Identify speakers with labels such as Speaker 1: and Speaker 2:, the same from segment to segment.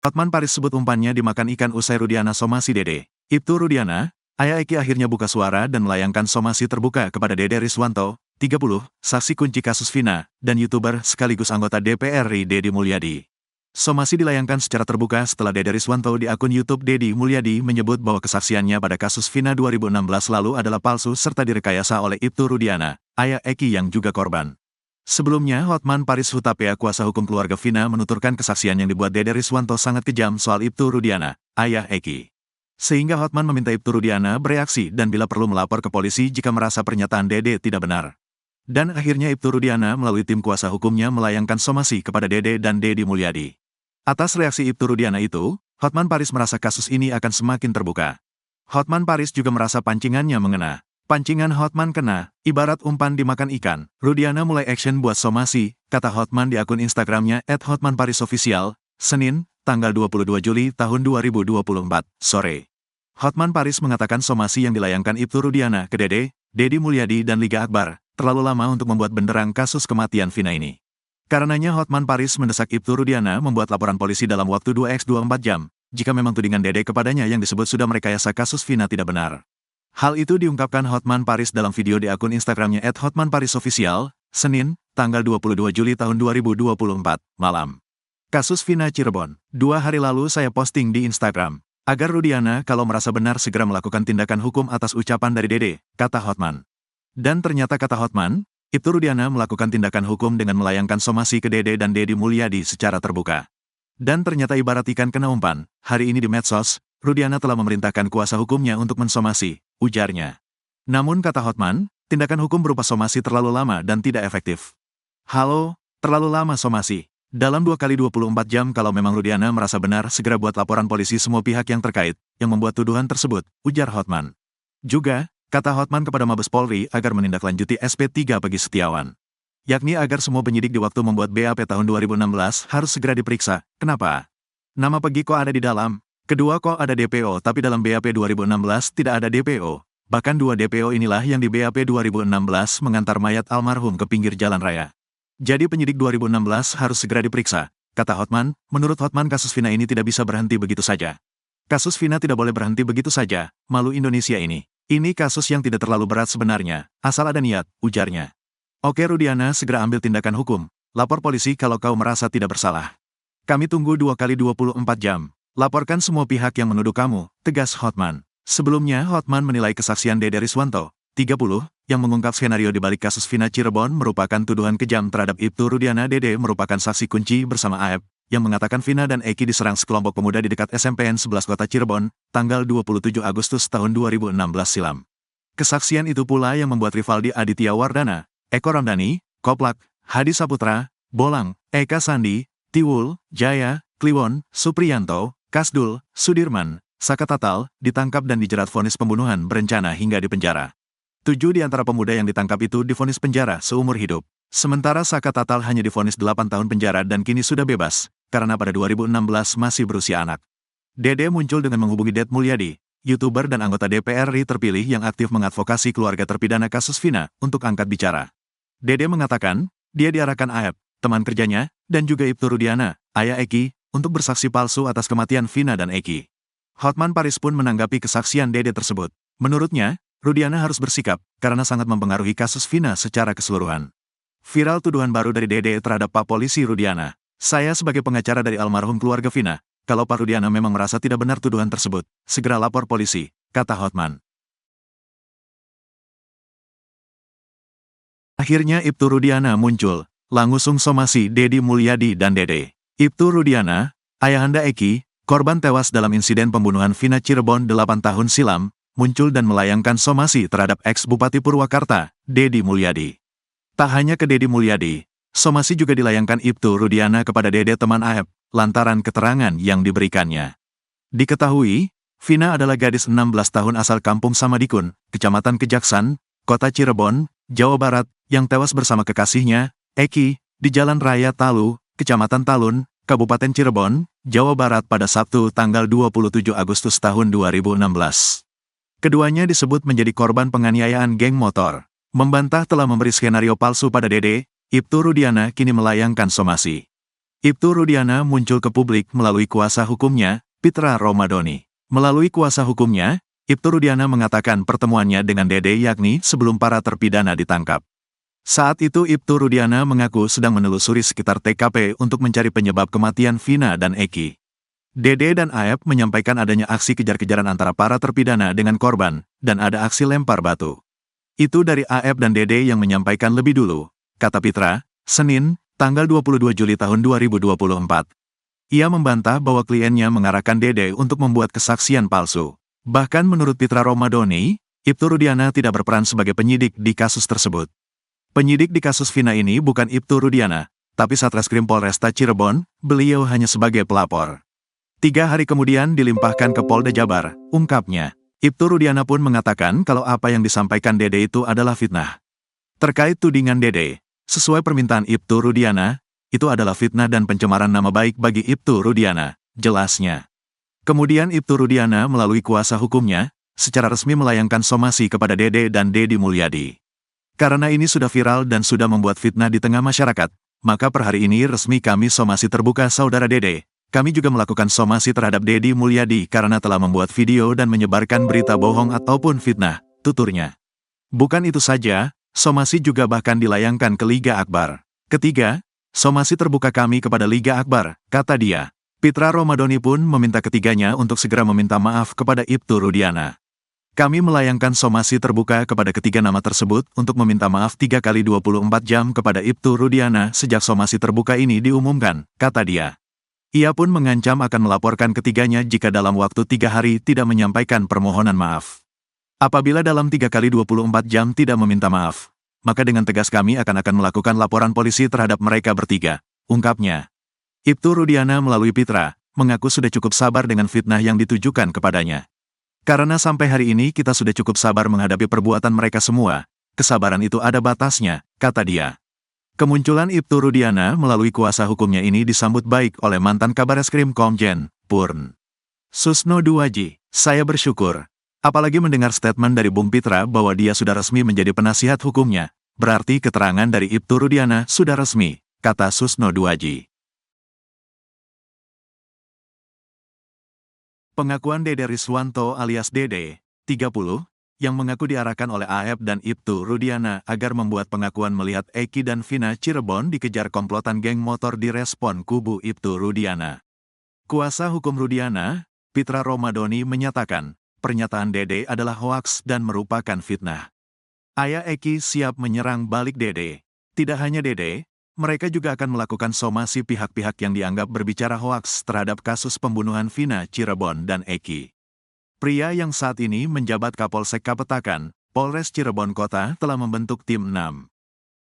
Speaker 1: Hotman Paris sebut umpannya dimakan ikan usai Rudiana somasi Dede. Ibtu Rudiana, ayah Eki akhirnya buka suara dan melayangkan somasi terbuka kepada Dede Riswanto, 30, saksi kunci kasus Vina, dan YouTuber sekaligus anggota DPR RI Deddy Mulyadi. Somasi dilayangkan secara terbuka setelah Dede Riswanto di akun YouTube Deddy Mulyadi menyebut bahwa kesaksiannya pada kasus Vina 2016 lalu adalah palsu serta direkayasa oleh Ibtu Rudiana, ayah Eki yang juga korban. Sebelumnya, Hotman Paris Hutapea, kuasa hukum keluarga Vina, menuturkan kesaksian yang dibuat Dede Riswanto sangat kejam soal Ibtu Rudiana, ayah Eki. Sehingga Hotman meminta Ibtu Rudiana bereaksi dan bila perlu melapor ke polisi jika merasa pernyataan Dede tidak benar. Dan akhirnya Ibtu Rudiana melalui tim kuasa hukumnya melayangkan somasi kepada Dede dan Deddy Mulyadi. Atas reaksi Ibtu Rudiana itu, Hotman Paris merasa kasus ini akan semakin terbuka. Hotman Paris juga merasa pancingannya mengena. Pancingan Hotman kena, ibarat umpan dimakan ikan. Rudiana mulai action buat somasi, kata Hotman di akun Instagramnya @hotmanparisofficial, Senin, tanggal 22 Juli tahun 2024, sore. Hotman Paris mengatakan somasi yang dilayangkan Ibtu Rudiana ke Dede, Deddy Mulyadi dan Liga Akbar, terlalu lama untuk membuat benderang kasus kematian Vina ini. Karenanya Hotman Paris mendesak Ibtu Rudiana membuat laporan polisi dalam waktu 2x24 jam, jika memang tudingan Dede kepadanya yang disebut sudah merekayasa kasus Vina tidak benar. Hal itu diungkapkan Hotman Paris dalam video di akun Instagramnya @hotmanparisofficial, Senin, tanggal 22 Juli tahun 2024, malam. Kasus Vina Cirebon. 2 hari lalu saya posting di Instagram, agar Rudiana kalau merasa benar segera melakukan tindakan hukum atas ucapan dari Dede, kata Hotman. Dan ternyata kata Hotman, Ibtu Rudiana melakukan tindakan hukum dengan melayangkan somasi ke Dede dan Deddy Mulyadi secara terbuka. Dan ternyata ibarat ikan kena umpan, hari ini di medsos, Rudiana telah memerintahkan kuasa hukumnya untuk mensomasi, ujarnya. Namun kata Hotman, tindakan hukum berupa somasi terlalu lama dan tidak efektif. Halo, terlalu lama somasi. Dalam 2x24 jam kalau memang Rudiana merasa benar segera buat laporan polisi semua pihak yang terkait, yang membuat tuduhan tersebut, ujar Hotman. Juga, kata Hotman kepada Mabes Polri agar menindaklanjuti SP3 bagi Setiawan. Yakni agar semua penyidik di waktu membuat BAP tahun 2016 harus segera diperiksa. Kenapa? Nama Pegi kok ada di dalam? Kedua kok ada DPO tapi dalam BAP 2016 tidak ada DPO. Bahkan 2 DPO inilah yang di BAP 2016 mengantar mayat almarhum ke pinggir jalan raya. Jadi penyidik 2016 harus segera diperiksa, kata Hotman. Menurut Hotman kasus Vina ini tidak bisa berhenti begitu saja. Kasus Vina tidak boleh berhenti begitu saja, malu Indonesia ini. Ini kasus yang tidak terlalu berat sebenarnya, asal ada niat, ujarnya. Oke Rudiana segera ambil tindakan hukum, lapor polisi kalau kau merasa tidak bersalah. Kami tunggu 2x24 jam. Laporkan semua pihak yang menuduh kamu, tegas Hotman. Sebelumnya Hotman menilai kesaksian Dede Riswanto, 30, yang mengungkap skenario di balik kasus Vina Cirebon merupakan tuduhan kejam terhadap Ibtu Rudiana. Dede merupakan saksi kunci bersama AF, yang mengatakan Vina dan Eki diserang sekelompok pemuda di dekat SMPN 11 Kota Cirebon, tanggal 27 Agustus tahun 2016 silam. Kesaksian itu pula yang membuat Rivaldi Aditya Wardana, Eko Ramdhani, Koplak, Hadi Saputra, Bolang, Eka Sandi, Tiwul, Jaya, Kliwon, Supriyanto, Kasdul, Sudirman, Saka Tatal, ditangkap dan dijerat vonis pembunuhan berencana hingga dipenjara. 7 di antara pemuda yang ditangkap itu divonis penjara seumur hidup. Sementara Saka Tatal hanya divonis 8 tahun penjara dan kini sudah bebas, karena pada 2016 masih berusia anak. Dede muncul dengan menghubungi Deddy Mulyadi, YouTuber dan anggota DPR RI terpilih yang aktif mengadvokasi keluarga terpidana kasus Vina, untuk angkat bicara. Dede mengatakan, dia diarahkan AF, teman kerjanya, dan juga Ibtu Rudiana, ayah Eki, untuk bersaksi palsu atas kematian Vina dan Eki. Hotman Paris pun menanggapi kesaksian Dede tersebut. Menurutnya, Rudiana harus bersikap, karena sangat mempengaruhi kasus Vina secara keseluruhan. Viral tuduhan baru dari Dede terhadap Pak Polisi Rudiana. Saya sebagai pengacara dari almarhum keluarga Vina, kalau Pak Rudiana memang merasa tidak benar tuduhan tersebut, segera lapor polisi, kata Hotman. Akhirnya Ibtu Rudiana muncul, langsung somasi Deddy Mulyadi dan Dede. Ibtu Rudiana, ayahanda Eki, korban tewas dalam insiden pembunuhan Vina Cirebon 8 tahun silam, muncul dan melayangkan somasi terhadap ex-Bupati Purwakarta, Deddy Mulyadi. Tak hanya ke Deddy Mulyadi, somasi juga dilayangkan Ibtu Rudiana kepada Dede teman AF, lantaran keterangan yang diberikannya. Diketahui, Vina adalah gadis 16 tahun asal Kampung Samadikun, Kecamatan Kejaksan, Kota Cirebon, Jawa Barat, yang tewas bersama kekasihnya, Eki, di Jalan Raya Talu, Kecamatan Talun, Kabupaten Cirebon, Jawa Barat pada Sabtu tanggal 27 Agustus tahun 2016. Keduanya disebut menjadi korban penganiayaan geng motor. Membantah telah memberi skenario palsu pada Dede, Ibtu Rudiana kini melayangkan somasi. Ibtu Rudiana muncul ke publik melalui kuasa hukumnya, Pitra Romadoni. Melalui kuasa hukumnya, Ibtu Rudiana mengatakan pertemuannya dengan Dede yakni sebelum para terpidana ditangkap. Saat itu Ibtu Rudiana mengaku sedang menelusuri sekitar TKP untuk mencari penyebab kematian Vina dan Eki. Dede dan Aep menyampaikan adanya aksi kejar-kejaran antara para terpidana dengan korban, dan ada aksi lempar batu. Itu dari Aep dan Dede yang menyampaikan lebih dulu, kata Pitra, Senin, tanggal 22 Juli tahun 2024. Ia membantah bahwa kliennya mengarahkan Dede untuk membuat kesaksian palsu. Bahkan menurut Pitra Romadoni, Ibtu Rudiana tidak berperan sebagai penyidik di kasus tersebut. Penyidik di kasus Vina ini bukan Ibtu Rudiana, tapi Satreskrim Polresta Cirebon, beliau hanya sebagai pelapor. 3 hari kemudian dilimpahkan ke Polda Jabar, ungkapnya. Ibtu Rudiana pun mengatakan kalau apa yang disampaikan Dede itu adalah fitnah. Terkait tudingan Dede, sesuai permintaan Ibtu Rudiana, itu adalah fitnah dan pencemaran nama baik bagi Ibtu Rudiana, jelasnya. Kemudian Ibtu Rudiana melalui kuasa hukumnya, secara resmi melayangkan somasi kepada Dede dan Dedi Mulyadi. Karena ini sudah viral dan sudah membuat fitnah di tengah masyarakat, maka per hari ini resmi kami somasi terbuka saudara Dede. Kami juga melakukan somasi terhadap Dedi Mulyadi karena telah membuat video dan menyebarkan berita bohong ataupun fitnah, tuturnya. Bukan itu saja, somasi juga bahkan dilayangkan ke Liga Akbar. Ketiga, somasi terbuka kami kepada Liga Akbar, kata dia. Pitra Romadoni pun meminta ketiganya untuk segera meminta maaf kepada Ibtu Rudiana. Kami melayangkan somasi terbuka kepada ketiga nama tersebut untuk meminta maaf 3 kali 24 jam kepada Ibtu Rudiana sejak somasi terbuka ini diumumkan, kata dia. Ia pun mengancam akan melaporkan ketiganya jika dalam waktu 3 hari tidak menyampaikan permohonan maaf. Apabila dalam 3 kali 24 jam tidak meminta maaf, maka dengan tegas kami akan melakukan laporan polisi terhadap mereka bertiga, ungkapnya. Ibtu Rudiana melalui Pitra, mengaku sudah cukup sabar dengan fitnah yang ditujukan kepadanya. Karena sampai hari ini kita sudah cukup sabar menghadapi perbuatan mereka semua, kesabaran itu ada batasnya, kata dia. Kemunculan Ibtu Rudiana melalui kuasa hukumnya ini disambut baik oleh mantan Kabareskrim Komjen, Purn. Susno Duaji, saya bersyukur. Apalagi mendengar statement dari Bung Pitra bahwa dia sudah resmi menjadi penasihat hukumnya, berarti keterangan dari Ibtu Rudiana sudah resmi, kata Susno Duaji. Pengakuan Dede Riswanto alias Dede, 30, yang mengaku diarahkan oleh Aep dan Ibtu Rudiana agar membuat pengakuan melihat Eki dan Vina Cirebon dikejar komplotan geng motor direspon kubu Ibtu Rudiana. Kuasa hukum Rudiana, Pitra Romadoni menyatakan, pernyataan Dede adalah hoaks dan merupakan fitnah. Ayah Eki siap menyerang balik Dede. Tidak hanya Dede, mereka juga akan melakukan somasi pihak-pihak yang dianggap berbicara hoaks terhadap kasus pembunuhan Vina Cirebon dan Eki. Pria yang saat ini menjabat Kapolsek Kapetakan, Polres Cirebon Kota telah membentuk tim 6.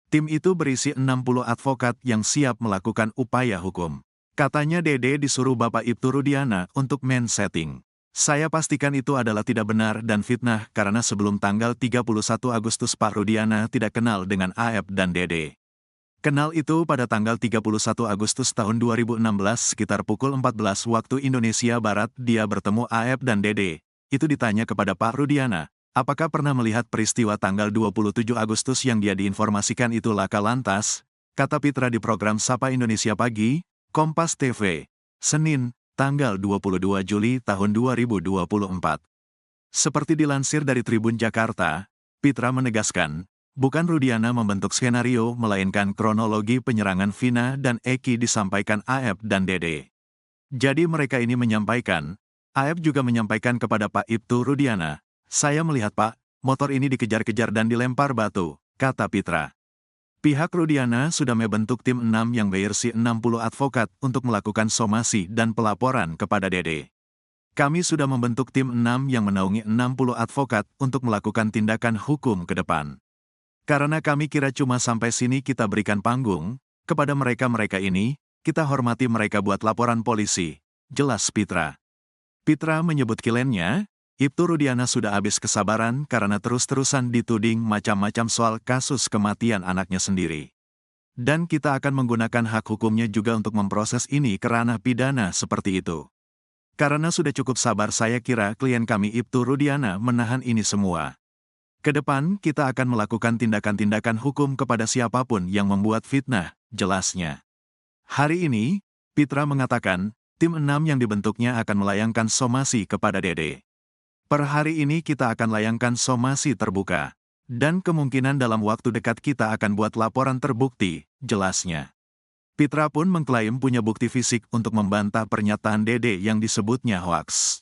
Speaker 1: Tim itu berisi 60 advokat yang siap melakukan upaya hukum. Katanya Dede disuruh Bapak Ibtu Rudiana untuk main setting. Saya pastikan itu adalah tidak benar dan fitnah karena sebelum tanggal 31 Agustus Pak Rudiana tidak kenal dengan Aep dan Dede. Kenal itu pada tanggal 31 Agustus tahun 2016 sekitar pukul 14 waktu Indonesia Barat dia bertemu Aep dan Dede. Itu ditanya kepada Pak Rudiana, apakah pernah melihat peristiwa tanggal 27 Agustus yang dia diinformasikan itu laka lantas? Kata Pitra di program Sapa Indonesia Pagi, Kompas TV, Senin, tanggal 22 Juli tahun 2024. Seperti dilansir dari Tribun Jakarta, Pitra menegaskan, bukan Rudiana membentuk skenario melainkan kronologi penyerangan Vina dan Eki disampaikan Aep dan Dede. Jadi mereka ini menyampaikan, Aep juga menyampaikan kepada Pak Ibtu Rudiana, saya melihat Pak, motor ini dikejar-kejar dan dilempar batu, kata Pitra. Pihak Rudiana sudah membentuk tim 6 yang berisi 60 advokat untuk melakukan somasi dan pelaporan kepada Dede. Kami sudah membentuk tim 6 yang menaungi 60 advokat untuk melakukan tindakan hukum ke depan. Karena kami kira cuma sampai sini kita berikan panggung, kepada mereka-mereka ini, kita hormati mereka buat laporan polisi, jelas Pitra. Pitra menyebut kliennya, Ibtu Rudiana sudah habis kesabaran karena terus-terusan dituding macam-macam soal kasus kematian anaknya sendiri. Dan kita akan menggunakan hak hukumnya juga untuk memproses ini ke ranah pidana seperti itu. Karena sudah cukup sabar saya kira klien kami Ibtu Rudiana menahan ini semua. Kedepan kita akan melakukan tindakan-tindakan hukum kepada siapapun yang membuat fitnah, jelasnya. Hari ini, Pitra mengatakan, tim 6 yang dibentuknya akan melayangkan somasi kepada Dede. Per hari ini kita akan layangkan somasi terbuka. Dan kemungkinan dalam waktu dekat kita akan buat laporan terbukti, jelasnya. Pitra pun mengklaim punya bukti fisik untuk membantah pernyataan Dede yang disebutnya hoaks.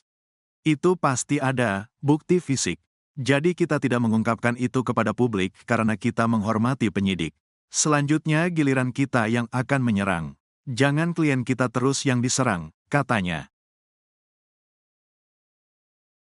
Speaker 1: Itu pasti ada, bukti fisik. Jadi kita tidak mengungkapkan itu kepada publik karena kita menghormati penyidik. Selanjutnya giliran kita yang akan menyerang. Jangan klien kita terus yang diserang, katanya.